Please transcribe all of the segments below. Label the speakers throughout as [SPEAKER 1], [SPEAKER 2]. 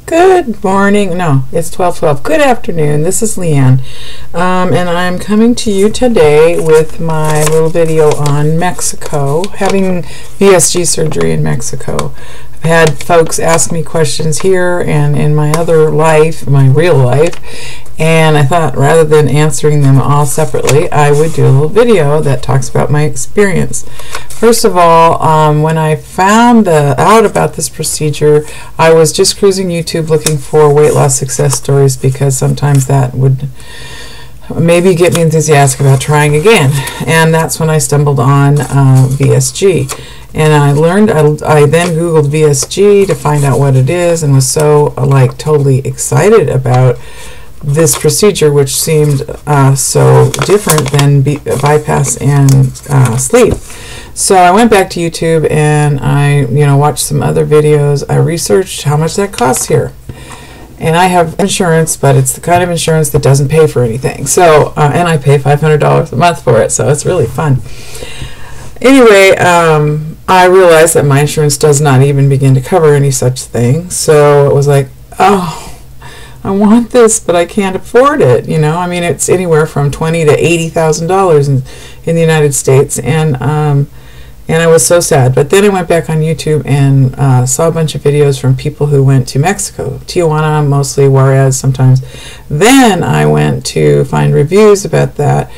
[SPEAKER 1] Good morning. No, it's 12:12. Good afternoon. This is Leanne, and I'm coming to you today with my little video on Mexico, having VSG surgery in Mexico. I've had folks ask me questions here and in my other life, my real life, and I thought rather than answering them all separately, I would do a little video that talks about my experience. First of all, when I found out about this procedure, I was just cruising YouTube looking for weight loss success stories because sometimes that would maybe get me enthusiastic about trying again. And that's when I stumbled on VSG. And I then Googled VSG to find out what it is and was so totally excited about this procedure, which seemed so different than bypass and sleep. So I went back to YouTube and I watched some other videos. I researched how much that costs here. And I have insurance, but it's the kind of insurance that doesn't pay for anything. So, and I pay $500 a month for it, so it's really fun. Anyway, I realized that my insurance does not even begin to cover any such thing. So it was like, oh, I want this, but I can't afford it. I mean, it's anywhere from $20,000 to $80,000 in the United States, and I was so sad. But then I went back on YouTube and saw a bunch of videos from people who went to Mexico, Tijuana mostly, Juarez sometimes. Then I went to find reviews about that,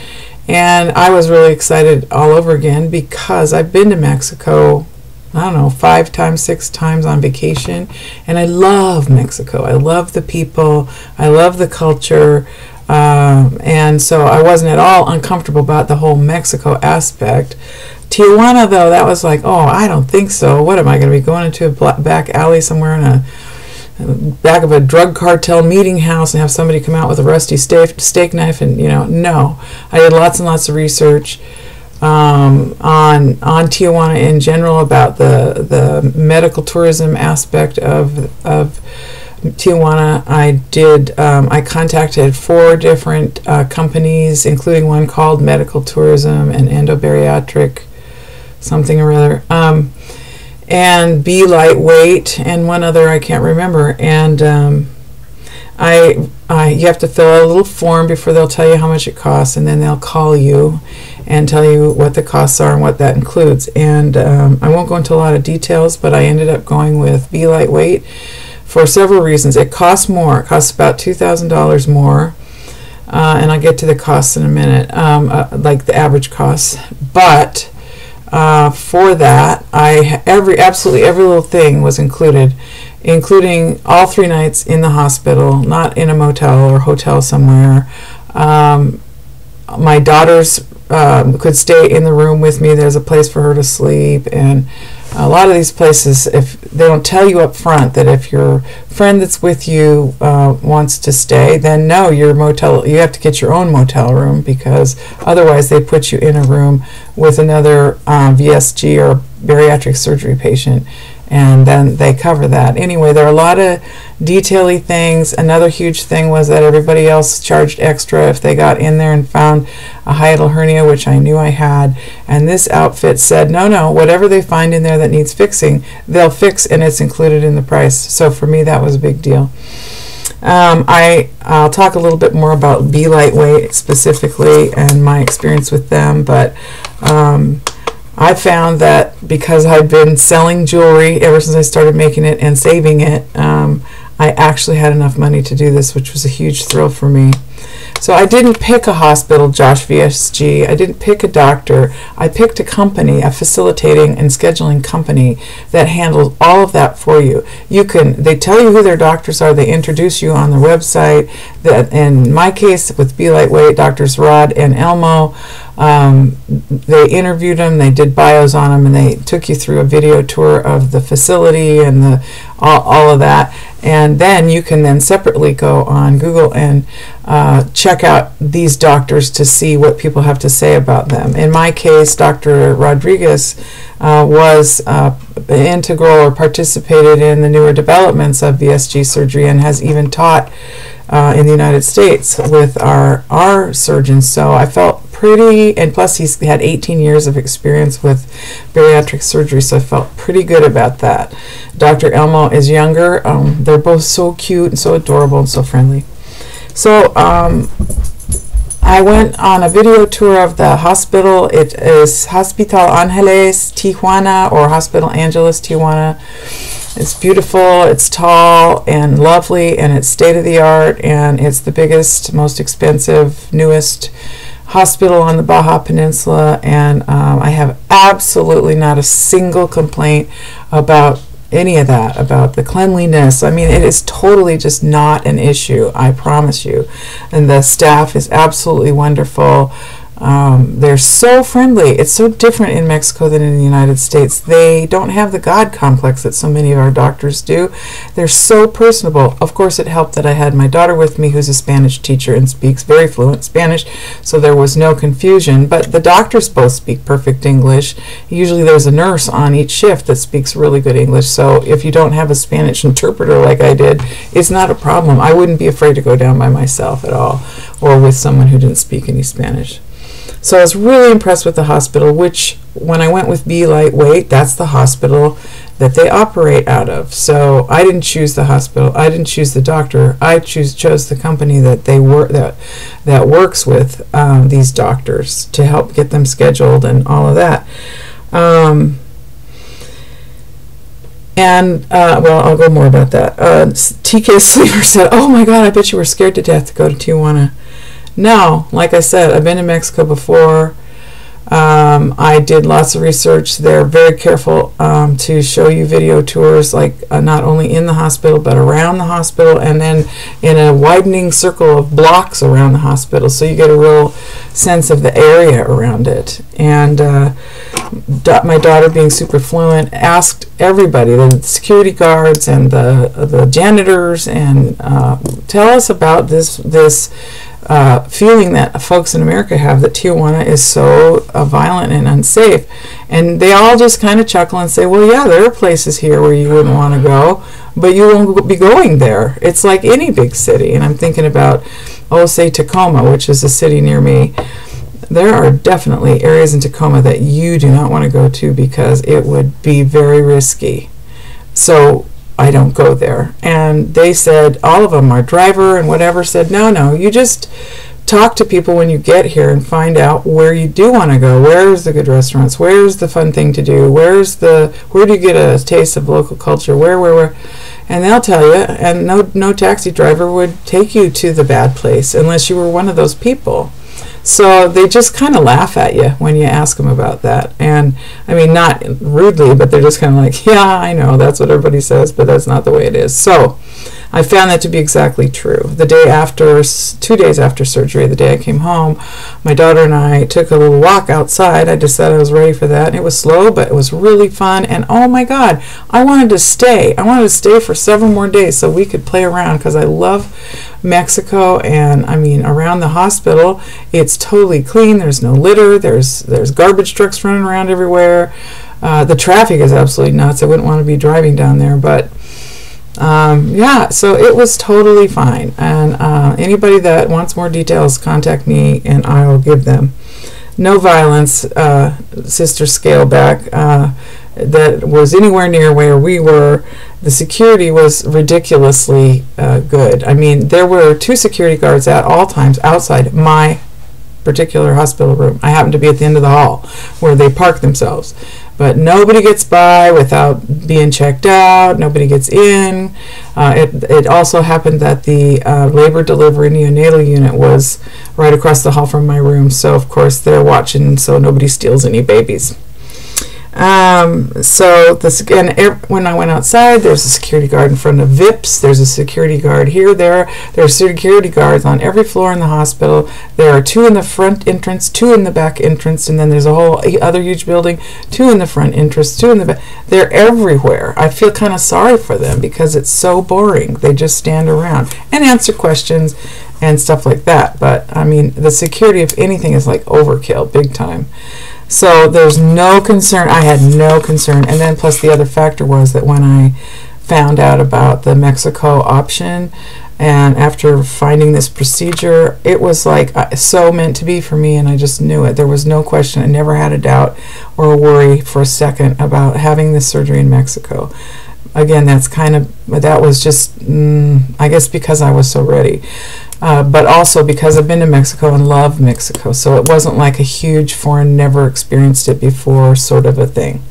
[SPEAKER 1] and I was really excited all over again because I've been to Mexico, I don't know, 5 times, 6 times on vacation, and I love Mexico. I love the people. I love the culture. And so I wasn't at all uncomfortable about the whole Mexico aspect. Tijuana, though, that was like, oh, I don't think so. What am I going to be going into a back alley somewhere in a back of a drug cartel meeting house and have somebody come out with a rusty steak knife? And no. I did lots and lots of research on Tijuana in general about the medical tourism aspect of Tijuana. I contacted 4 different companies, including one called Medical Tourism and Endobariatric something or other, and Be Lightweight, and one other I can't remember. And you have to fill out a little form before they'll tell you how much it costs, and then they'll call you and tell you what the costs are and what that includes. And I won't go into a lot of details, but I ended up going with Be Lightweight for several reasons. It costs more. It costs about $2,000 more, and I'll get to the costs in a minute, like the average costs. But for that, absolutely every little thing was included, including all 3 nights in the hospital, not in a motel or hotel somewhere. My daughters could stay in the room with me. There's a place for her to sleep, and a lot of these places, if they don't tell you up front that if your friend that's with you wants to stay, then no, you have to get your own motel room, because otherwise they put you in a room with another VSG or bariatric surgery patient, and then they cover that. Anyway, there are a lot of detail-y things. Another huge thing was that everybody else charged extra if they got in there and found a hiatal hernia, which I knew I had. And this outfit said, no, whatever they find in there that needs fixing, they'll fix, and it's included in the price. So for me, that was a big deal. I'll talk a little bit more about Be Lightweight specifically and my experience with them, but I found that because I've been selling jewelry ever since I started making it and saving it, I actually had enough money to do this, which was a huge thrill for me. So I didn't pick a hospital, Josh VSG. I didn't pick a doctor. I picked a company, a facilitating and scheduling company that handles all of that for you. They tell you who their doctors are. They introduce you on their website. In my case, with Be Lightweight, Doctors Rod and Elmo, they interviewed them, they did bios on them, and they took you through a video tour of the facility and all of that. And then you can then separately go on Google and check out these doctors to see what people have to say about them. In my case, Dr. Rodriguez was integral or participated in the newer developments of VSG surgery and has even taught in the United States with our surgeons. So I felt pretty, and plus he's had 18 years of experience with bariatric surgery, so I felt pretty good about that. Dr. Elmo is younger. They're both so cute and so adorable and so friendly. So I went on a video tour of the hospital. It is Hospital Angeles Tijuana, or Hospital Angeles Tijuana. It's beautiful, it's tall and lovely, and it's state-of-the-art, and it's the biggest, most expensive, newest hospital on the Baja Peninsula, and I have absolutely not a single complaint about any of that, about the cleanliness. I mean, it is totally just not an issue, I promise you. And the staff is absolutely wonderful. They're so friendly. It's so different in Mexico than in the United States. They don't have the God complex that so many of our doctors do. They're so personable. Of course, it helped that I had my daughter with me, who's a Spanish teacher and speaks very fluent Spanish, so there was no confusion. But the doctors both speak perfect English. Usually there's a nurse on each shift that speaks really good English, so if you don't have a Spanish interpreter like I did, it's not a problem. I wouldn't be afraid to go down by myself at all, or with someone who didn't speak any Spanish. So I was really impressed with the hospital, which when I went with Be Lightweight, that's the hospital that they operate out of. So I didn't choose the hospital. I didn't choose the doctor. I chose the company that they work that works with these doctors to help get them scheduled and all of that. Well, I'll go more about that. TK Sleeper said, "Oh my God, I bet you were scared to death to go to Tijuana." No, like I said, I've been to Mexico before. I did lots of research. They're very careful to show you video tours, like not only in the hospital but around the hospital, and then in a widening circle of blocks around the hospital, so you get a real sense of the area around it. And my daughter, being super fluent, asked everybody, the security guards and the janitors, and tell us about this feeling that folks in America have that Tijuana is so violent and unsafe. And they all just kind of chuckle and say, well, yeah, there are places here where you wouldn't want to go, but you won't be going there. It's like any big city. And I'm thinking about, say Tacoma, which is a city near me. There are definitely areas in Tacoma that you do not want to go to because it would be very risky. So I don't go there. And they said, all of them, our driver and whatever, said, no, you just talk to people when you get here and find out where you do want to go. Where's the good restaurants? Where's the fun thing to do? Where do you get a taste of local culture? Where? And they'll tell you, and no taxi driver would take you to the bad place unless you were one of those people. So they just kind of laugh at you when you ask them about that. And I mean, not rudely, but they're just kind of like, yeah, I know, that's what everybody says, but that's not the way it is. So I found that to be exactly true. The day after, 2 days after surgery, the day I came home, my daughter and I took a little walk outside. I just said I was ready for that. And it was slow, but it was really fun. And oh my God, I wanted to stay. I wanted to stay for several more days so we could play around, because I love Mexico. And I mean, around the hospital, it's totally clean. There's no litter. There's garbage trucks running around everywhere. The traffic is absolutely nuts. I wouldn't want to be driving down there, but yeah, so it was totally fine. And anybody that wants more details, contact me and I'll give them. No violence, Sister Scaleback, that was anywhere near where we were. The security was ridiculously good. I mean, there were 2 security guards at all times outside my particular hospital room. I happened to be at the end of the hall where they park themselves. But nobody gets by without being checked out. Nobody gets in. It also happened that the labor delivery neonatal unit was right across the hall from my room. So, of course, they're watching so nobody steals any babies. So when I went outside, there's a security guard in front of VIPs. There's a security guard here. There are security guards on every floor in the hospital. There are 2 in the front entrance, 2 in the back entrance, and then there's a whole other huge building, 2 in the front entrance, 2 in the back. They're everywhere. I feel kind of sorry for them because it's so boring. They just stand around and answer questions and stuff like that. But I mean, the security, if anything, is like overkill, big time. So there's no concern. I had no concern. And then plus the other factor was that when I found out about the Mexico option, and after finding this procedure, it was like so meant to be for me, and I just knew it. There was no question. I never had a doubt or a worry for a second about having this surgery in Mexico. Again, that was just, I guess because I was so ready. But also because I've been to Mexico and love Mexico. So it wasn't like a huge foreign, never experienced it before sort of a thing.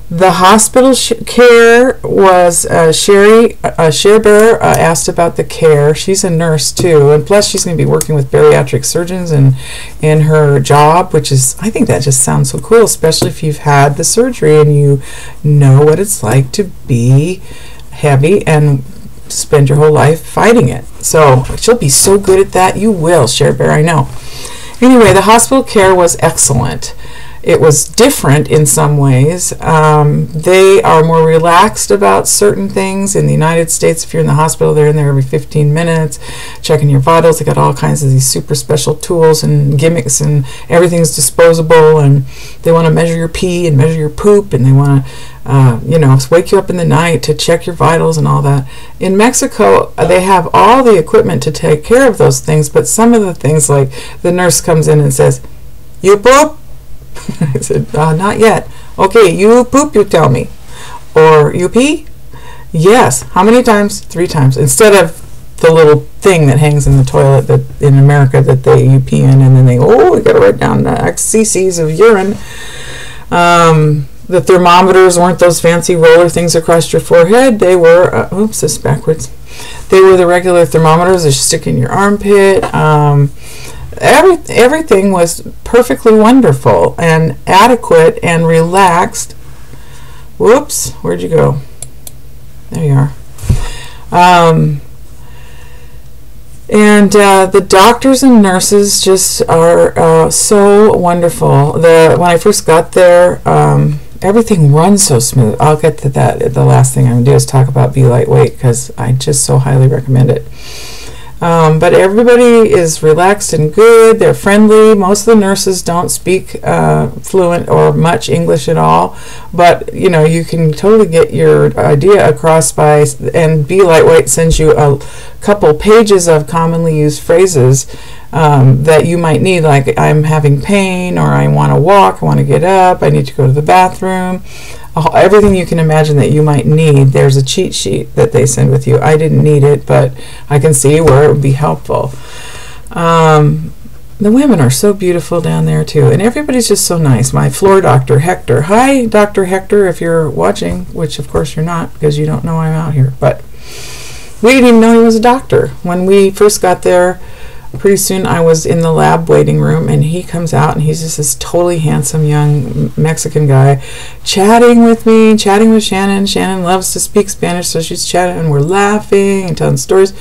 [SPEAKER 1] The hospital care was Sherry Bear asked about the care. She's a nurse too, and plus she's going to be working with bariatric surgeons in her job, which is, I think that just sounds so cool, especially if you've had the surgery and you know what it's like to be heavy and spend your whole life fighting it. So she'll be so good at that. You will, Sherry Bear, I know. Anyway, the hospital care was excellent. It was different in some ways. They are more relaxed about certain things. In the United States, if you're in the hospital, they're in there every 15 minutes, checking your vitals. They got all kinds of these super special tools and gimmicks, and everything's disposable, and they want to measure your pee and measure your poop, and they want to wake you up in the night to check your vitals and all that. In Mexico, they have all the equipment to take care of those things, but some of the things, like the nurse comes in and says, "You poop?" I said, "Not yet." "Okay, you poop, you tell me." Or, "You pee?" "Yes." "How many times?" 3 times. Instead of the little thing that hangs in the toilet that in America that you pee in, and then we got to write down X cc's of urine. The thermometers weren't those fancy roller things across your forehead. They were, oops, this is backwards. They were the regular thermometers that you stick in your armpit. Everything was perfectly wonderful and adequate and relaxed. Whoops, where'd you go? There you are. And the doctors and nurses just are so wonderful. When I first got there, everything runs so smooth. I'll get to that. The last thing I'm going to do is talk about Be Lightweight, because I just so highly recommend it. But everybody is relaxed and good. They're friendly. Most of the nurses don't speak fluent or much English at all, but you can totally get your idea across and Be Lightweight sends you a couple pages of commonly used phrases that you might need, like "I'm having pain," or "I want to walk," "I want to get up," "I need to go to the bathroom." Everything you can imagine that you might need, there's a cheat sheet that they send with you. I didn't need it, but I can see where it would be helpful. The women are so beautiful down there too, and everybody's just so nice. My floor doctor, Hector. Hi, Dr. Hector, if you're watching, which of course you're not because you don't know I'm out here, but we didn't even know he was a doctor. When we first got there, pretty soon I was in the lab waiting room, and he comes out, and he's just this totally handsome young Mexican guy chatting with me, chatting with Shannon. Shannon loves to speak Spanish, so she's chatting, and we're laughing and telling stories.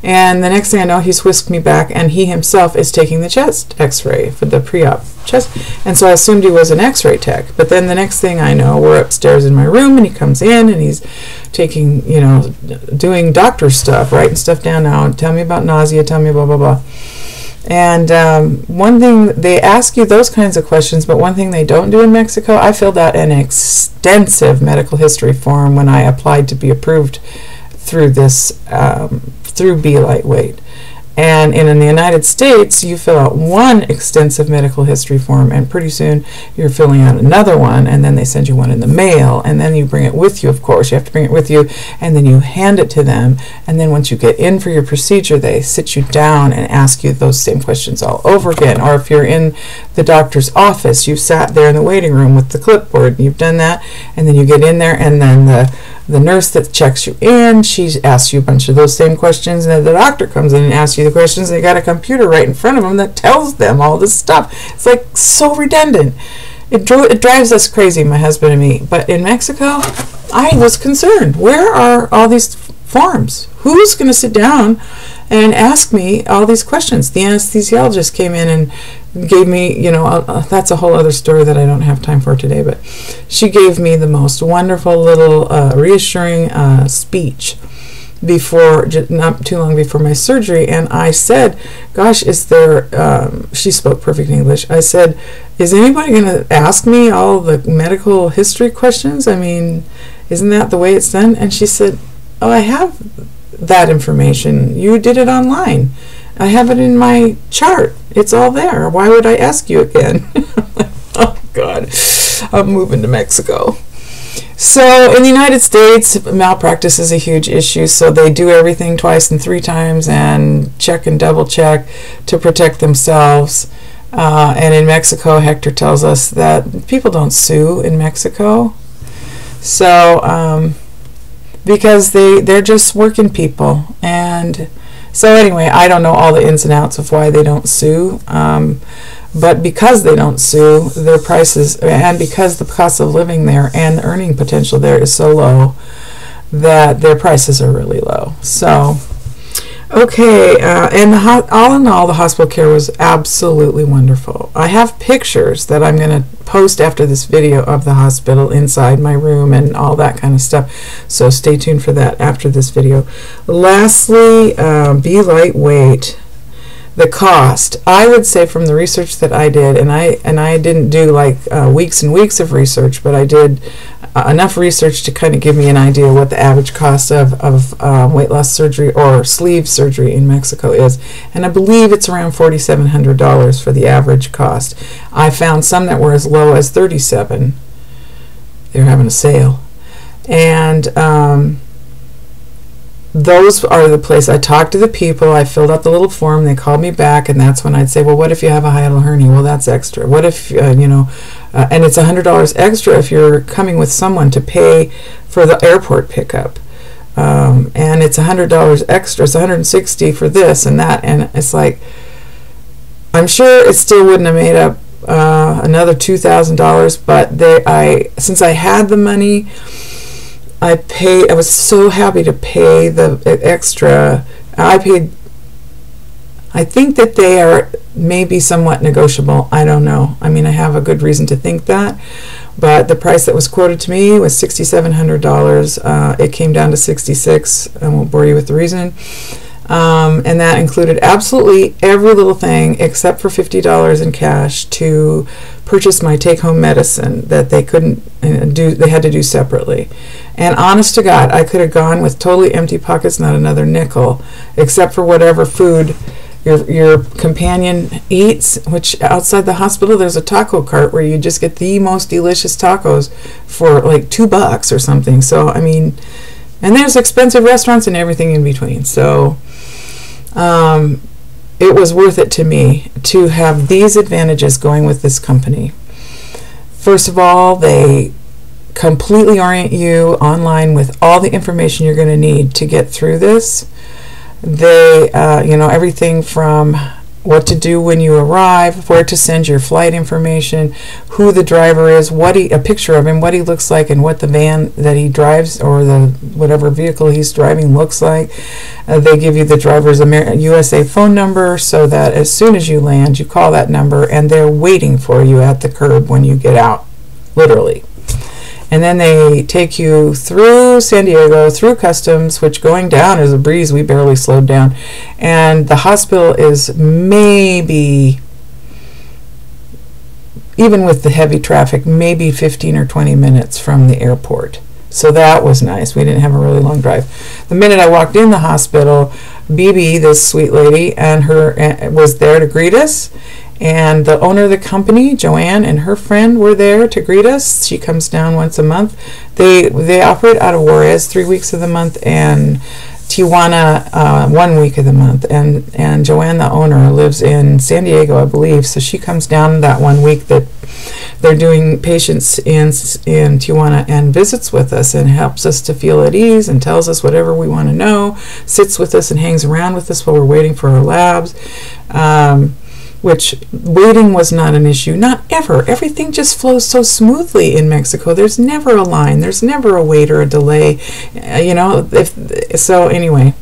[SPEAKER 1] And the next thing I know, he's whisked me back, and he himself is taking the chest x-ray for the pre-op chest. And so I assumed he was an x-ray tech. But then the next thing I know, we're upstairs in my room, and he comes in, and he's taking, doing doctor stuff, writing stuff down now. Tell me about nausea, tell me blah, blah, blah. And one thing, they ask you those kinds of questions, but one thing they don't do in Mexico, I filled out an extensive medical history form when I applied to be approved through this, through Be Lightweight. And in the United States, you fill out one extensive medical history form, and pretty soon you're filling out another one, and then they send you one in the mail, and then you bring it with you, of course. You have to bring it with you, and then you hand it to them, and then once you get in for your procedure, they sit you down and ask you those same questions all over again. Or if you're in the doctor's office, you've sat there in the waiting room with the clipboard, and you've done that, and then you get in there, and then the nurse that checks you in, she asks you a bunch of those same questions, and then the doctor comes in and asks you the questions, and they got a computer right in front of them that tells them all this stuff. It's like so redundant. It drives us crazy, my husband and me. But in Mexico, I was concerned. Where are all these forms? Who's going to sit down and ask me all these questions? The anesthesiologist came in and gave me, that's a whole other story that I don't have time for today, but she gave me the most wonderful little reassuring speech. not too long before my surgery, and I said, gosh, is there, she spoke perfect English, I said, is anybody going to ask me all the medical history questions? I mean, isn't that the way it's done? And she said, oh, I have that information. You did it online. I have it in my chart. It's all there. Why would I ask you again? Oh, God. I'm moving to Mexico. So in the United States, malpractice is a huge issue, so they do everything twice and three times and check and double check to protect themselves. And in Mexico, Hector tells us that people don't sue in Mexico. So, because they're just working people. And so anyway, I don't know all the ins and outs of why they don't sue. But because they don't sue, their prices, and because the cost of living there and the earning potential there is so low, that their prices are really low. So, okay, and all in all, the hospital care was absolutely wonderful. I have pictures that I'm going to post after this video of the hospital inside my room and all that kind of stuff. So stay tuned for that after this video. Lastly, be lightweight. The cost, I would say from the research that I did, and I didn't do like weeks and weeks of research, but I did enough research to kind of give me an idea what the average cost of weight loss surgery or sleeve surgery in Mexico is. And I believe it's around $4,700 for the average cost. I found some that were as low as $37,000. They were having a sale. And those are the place I talked to the people. I filled out the little form. They called me back, and that's when I'd say, well, what if you have a hiatal hernia? Well, that's extra. What if, and it's $100 extra if you're coming with someone to pay for the airport pickup. And it's $100 extra. It's $160 for this and that. And it's like, I'm sure it still wouldn't have made up another $2,000, but since I had the money, I was so happy to pay the extra. I think that they are maybe somewhat negotiable. I don't know. I mean, I have a good reason to think that. But the price that was quoted to me was $6,700. It came down to $66,000. I won't bore you with the reason. And that included absolutely every little thing except for $50 in cash to purchase my take-home medicine that they couldn't do. They had to do separately. And honest to God, I could have gone with totally empty pockets, not another nickel, except for whatever food your companion eats, which outside the hospital there's a taco cart where you just get the most delicious tacos for like $2 or something. So I mean, and there's expensive restaurants and everything in between. So it was worth it to me to have these advantages going with this company. First of all, they completely orient you online with all the information you're going to need to get through this. They, everything from what to do when you arrive, where to send your flight information, who the driver is, a picture of him, what he looks like, and what the van that he drives or the whatever vehicle he's driving looks like. They give you the driver's USA phone number so that as soon as you land, you call that number and they're waiting for you at the curb when you get out, literally. And then they take you through San Diego, through customs, which going down is a breeze. We barely slowed down. And the hospital is maybe, even with the heavy traffic, maybe 15 or 20 minutes from the airport. So that was nice. We didn't have a really long drive. The minute I walked in the hospital, Bibi, this sweet lady, and her was there to greet us. And the owner of the company, Joanne, and her friend were there to greet us. She comes down once a month. They operate out of Juarez 3 weeks of the month and Tijuana 1 week of the month. And Joanne, the owner, lives in San Diego, I believe. So she comes down that 1 week that they're doing patients in Tijuana and visits with us and helps us to feel at ease and tells us whatever we want to know, sits with us and hangs around with us while we're waiting for our labs. Which waiting was not an issue, not ever. Everything just flows so smoothly in Mexico. There's never a line. There's never a wait or a delay. So anyway,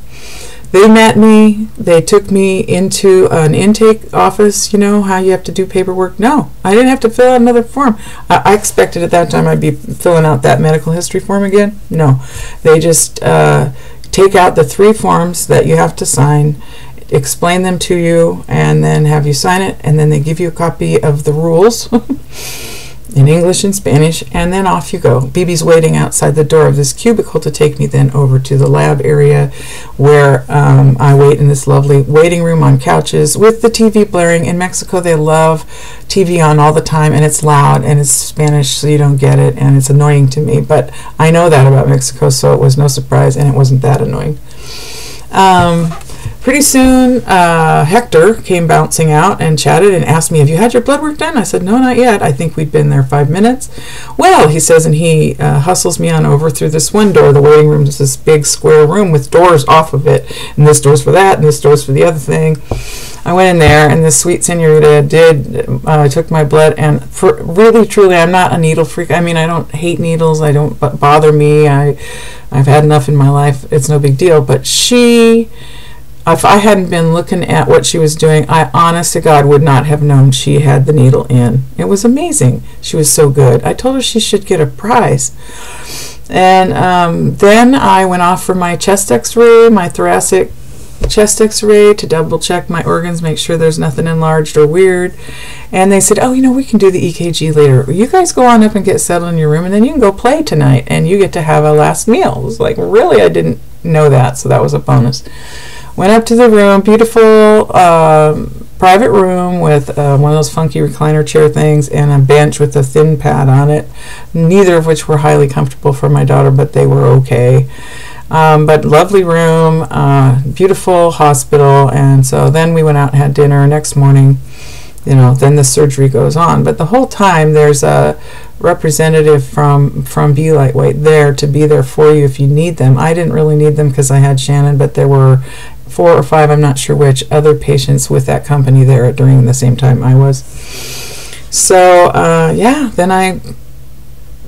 [SPEAKER 1] they met me. They took me into an intake office. You know how you have to do paperwork? No, I didn't have to fill out another form. I expected at that time I'd be filling out that medical history form again. No, they just take out the 3 forms that you have to sign, explain them to you, and then have you sign it, and then they give you a copy of the rules in English and Spanish, and then off you go. BB's waiting outside the door of this cubicle to take me then over to the lab area, where I wait in this lovely waiting room on couches with the TV blaring. In Mexico, they love TV on all the time, and it's loud, and it's Spanish, so you don't get it, and it's annoying to me, but I know that about Mexico, so it was no surprise, and it wasn't that annoying. Pretty soon, Hector came bouncing out and chatted and asked me, have you had your blood work done? I said, no, not yet. I think we'd been there 5 minutes. Well, he says, and he hustles me on over through this one door. The waiting room is this big square room with doors off of it, and this door's for that, and this door's for the other thing. I went in there, and this sweet senorita took my blood, and for really, truly, I'm not a needle freak. I mean, I don't hate needles. I don't bother me. I've had enough in my life. It's no big deal. But if I hadn't been looking at what she was doing, I honest to God would not have known she had the needle in. It was amazing. She was so good. I told her she should get a prize. And then I went off for my chest x-ray, my thoracic chest x-ray, to double check my organs, make sure there's nothing enlarged or weird. And they said, oh, we can do the EKG later. You guys go on up and get settled in your room, and then you can go play tonight, and you get to have a last meal. It was like, really? I didn't know that, so that was a bonus. Went up to the room, beautiful private room with one of those funky recliner chair things and a bench with a thin pad on it, neither of which were highly comfortable for my daughter, but they were okay. But lovely room, beautiful hospital, and so then we went out and had dinner. Next morning, then the surgery goes on. But the whole time there's a representative from Be Lightweight there to be there for you if you need them. I didn't really need them because I had Shannon, but there were 4 or 5, I'm not sure which, other patients with that company there during the same time I was. So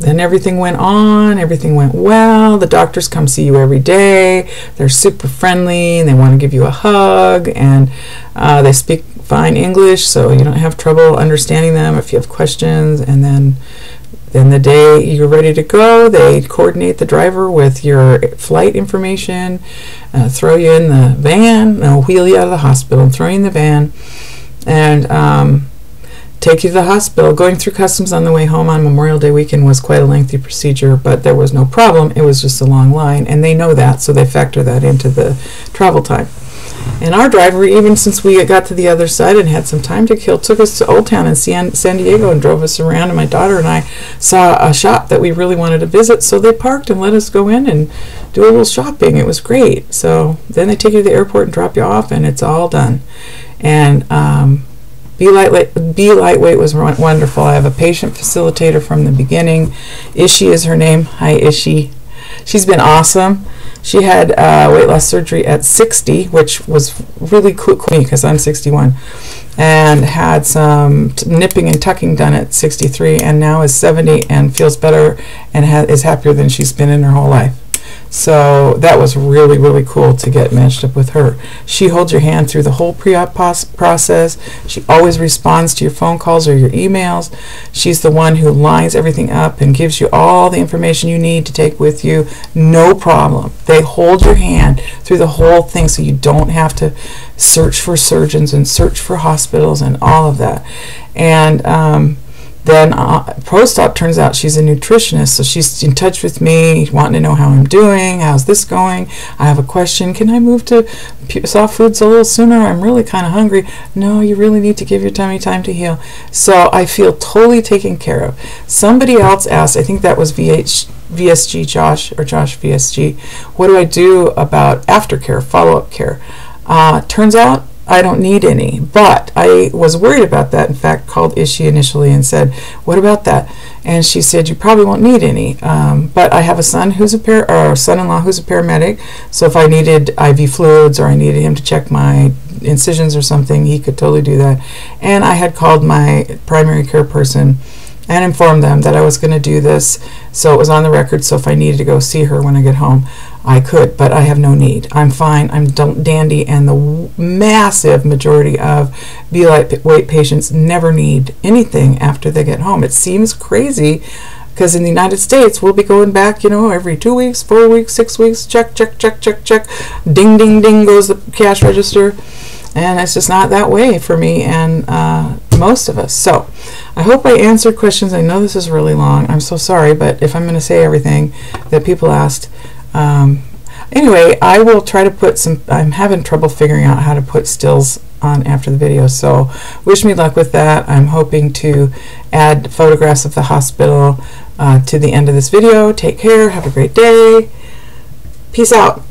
[SPEAKER 1] then everything went on, everything went well. The doctors come see you every day. They're super friendly, and they want to give you a hug, and they speak fine English, so you don't have trouble understanding them if you have questions. And then the day you're ready to go, they coordinate the driver with your flight information, throw you in the van, they'll wheel you out of the hospital and throw you in the van, and take you to the hospital. Going through customs on the way home on Memorial Day weekend was quite a lengthy procedure, but there was no problem. It was just a long line, and they know that, so they factor that into the travel time. And our driver, even since we got to the other side and had some time to kill, took us to Old Town in San Diego and drove us around, and my daughter and I saw a shop that we really wanted to visit, so they parked and let us go in and do a little shopping. It was great. So then they take you to the airport and drop you off, and it's all done. And Be Lightweight was wonderful. I have a patient facilitator from the beginning. Ishi is her name. Hi, Ishi. She's been awesome. She had weight loss surgery at 60, which was really cool because I'm 61, and had some nipping and tucking done at 63, and now is 70 and feels better and is happier than she's been in her whole life. So that was really, really cool to get matched up with her. She holds your hand through the whole pre-op process. She always responds to your phone calls or your emails. She's the one who lines everything up and gives you all the information you need to take with you. No problem. They hold your hand through the whole thing, so you don't have to search for surgeons and search for hospitals and all of that. And then post-op, turns out she's a nutritionist, so she's in touch with me, wanting to know how I'm doing, how's this going, I have a question, can I move to soft foods a little sooner, I'm really kind of hungry. No, you really need to give your tummy time to heal. So I feel totally taken care of. Somebody else asked, I think that was VSG Josh VSG, what do I do about aftercare, follow-up care? Turns out I don't need any, but I was worried about that. In fact, called Ishi initially and said, what about that? And she said, you probably won't need any, but I have a son who's a son-in-law who's a paramedic, so if I needed IV fluids or I needed him to check my incisions or something, he could totally do that. And I had called my primary care person and informed them that I was going to do this, so it was on the record, so if I needed to go see her when I get home, I could, but I have no need. I'm fine, I'm dandy, and the massive majority of Be Lightweight patients never need anything after they get home. It seems crazy Because in the United States, we'll be going back, you know, every 2 weeks, 4 weeks, 6 weeks, check, check, check, check, check, ding, ding, ding goes the cash register. And it's just not that way for me and most of us. So I hope I answered questions. I know this is really long. I'm so sorry, but if I'm going to say everything that people asked, anyway, I will try to put some, I'm having trouble figuring out how to put stills on after the video, so wish me luck with that. I'm hoping to add photographs of the hospital to the end of this video. Take care. Have a great day. Peace out.